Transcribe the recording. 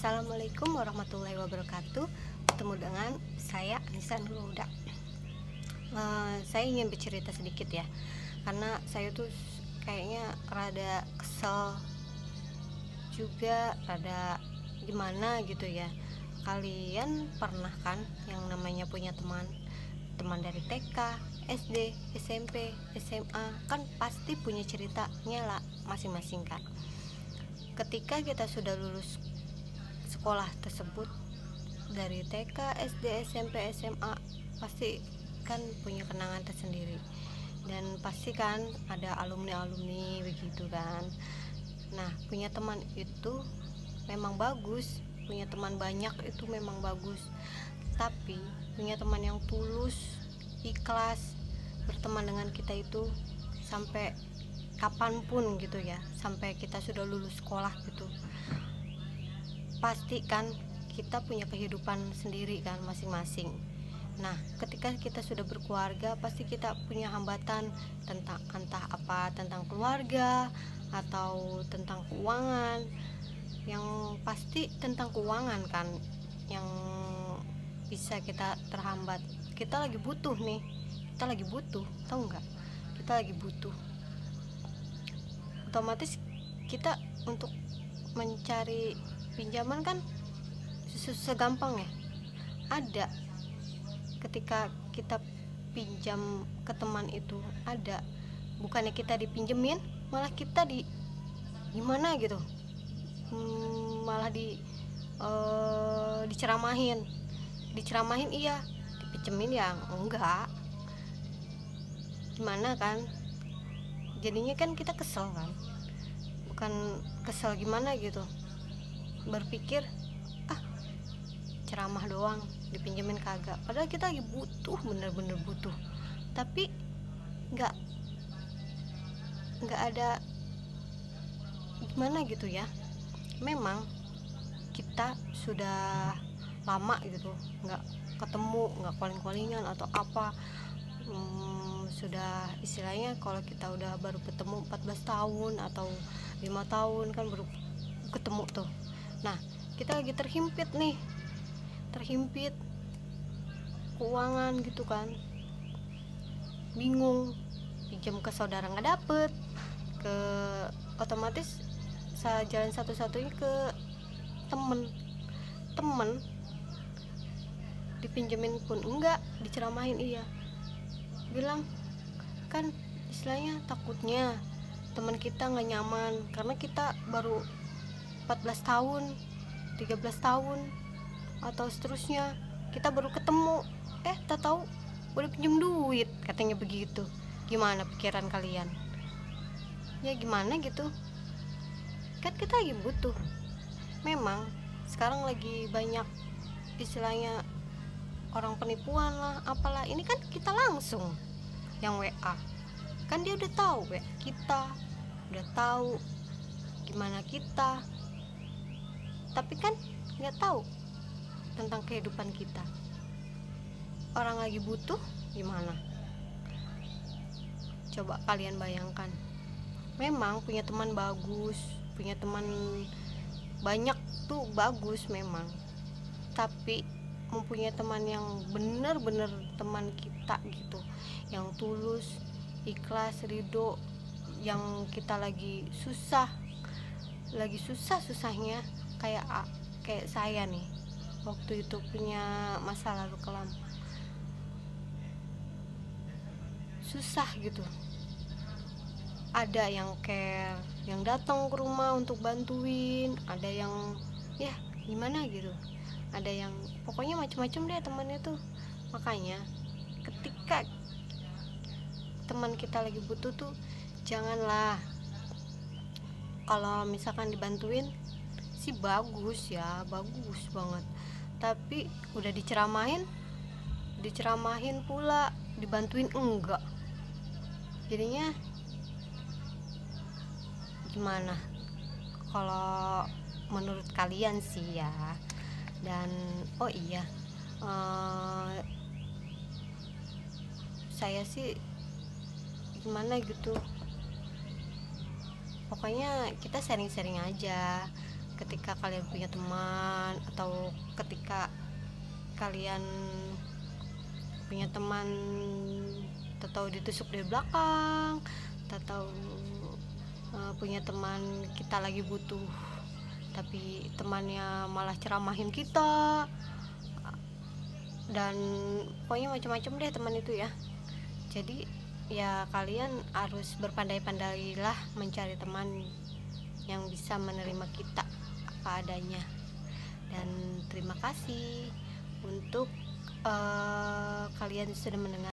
Assalamualaikum warahmatullahi wabarakatuh. Bertemu dengan saya Anissa Nurul Huda. Saya ingin bercerita sedikit ya, karena saya tuh kayaknya rada kesel juga, rada gimana gitu ya. Kalian pernah kan yang namanya punya teman dari TK, SD, SMP, SMA, kan pasti punya ceritanya lah masing-masing kan. Ketika kita sudah lulus sekolah tersebut dari TK, SD, SMP, SMA, pasti kan punya kenangan tersendiri, dan pasti kan ada alumni begitu kan. Nah, punya teman itu memang bagus, punya teman banyak itu memang bagus, tapi punya teman yang tulus, ikhlas berteman dengan kita itu sampai kapanpun gitu ya, sampai kita sudah lulus sekolah gitu. Pasti kan kita punya kehidupan sendiri kan masing-masing. Nah, ketika kita sudah berkeluarga, pasti kita punya hambatan tentang entah apa, tentang keluarga atau tentang keuangan. Yang pasti tentang keuangan kan yang bisa kita terhambat. Kita lagi butuh nih, kita lagi butuh, tahu nggak? Kita lagi butuh. Otomatis kita untuk mencari pinjaman kan segampang ya. Ada ketika kita pinjam ke teman itu, ada bukannya kita dipinjemin, malah kita gimana gitu, malah diceramahin iya, dipinjemin ya enggak, gimana kan. Jadinya kan kita kesel kan, bukan kesel gimana gitu, berpikir ceramah doang dipinjemin kagak, padahal kita lagi butuh, bener-bener butuh, tapi nggak ada gimana gitu ya. Memang kita sudah lama gitu nggak ketemu, nggak calling-callingan atau apa, sudah istilahnya kalau kita udah baru ketemu 14 tahun atau 5 tahun kan baru ketemu tuh. Nah, kita lagi terhimpit keuangan gitu kan, bingung, pinjam ke saudara nggak dapet, ke otomatis jalan satu-satunya ke temen dipinjemin pun enggak, diceramahin iya, bilang kan istilahnya takutnya teman kita nggak nyaman karena kita baru 14 tahun 13 tahun atau seterusnya, kita baru ketemu, tak tahu udah pinjam duit, katanya begitu. Gimana pikiran kalian? Ya gimana gitu, kan kita lagi butuh. Memang sekarang lagi banyak istilahnya orang penipuan lah apalah, ini kan kita langsung yang WA kan, dia udah tahu WA kita, udah tahu gimana kita, tapi kan nggak tahu tentang kehidupan kita. Orang lagi butuh gimana? Coba kalian bayangkan. Memang punya teman bagus, punya teman banyak tuh bagus memang, tapi mempunyai teman yang benar-benar teman kita gitu, yang tulus, ikhlas, ridho, yang kita lagi susahnya, kayak saya nih waktu itu punya masa lalu kelam, susah gitu. Ada yang care, yang datang ke rumah untuk bantuin, ada yang ya gimana gitu, ada yang pokoknya macam-macam deh temannya tuh. Makanya ketika teman kita lagi butuh tuh, janganlah, kalau misalkan dibantuin sih bagus ya, bagus banget, tapi udah diceramahin pula, dibantuin enggak, jadinya gimana kalau menurut kalian sih ya. Dan oh iya, saya sih gimana gitu, pokoknya kita sharing-sharing aja ketika kalian punya teman, atau ketika kalian punya teman atau ditusuk dari belakang, atau punya teman kita lagi butuh tapi temannya malah ceramahin kita, dan pokoknya macam-macam deh teman itu ya. Jadi ya kalian harus berpandai-pandailah mencari teman yang bisa menerima kita apa adanya. Dan terima kasih untuk kalian sudah mendengar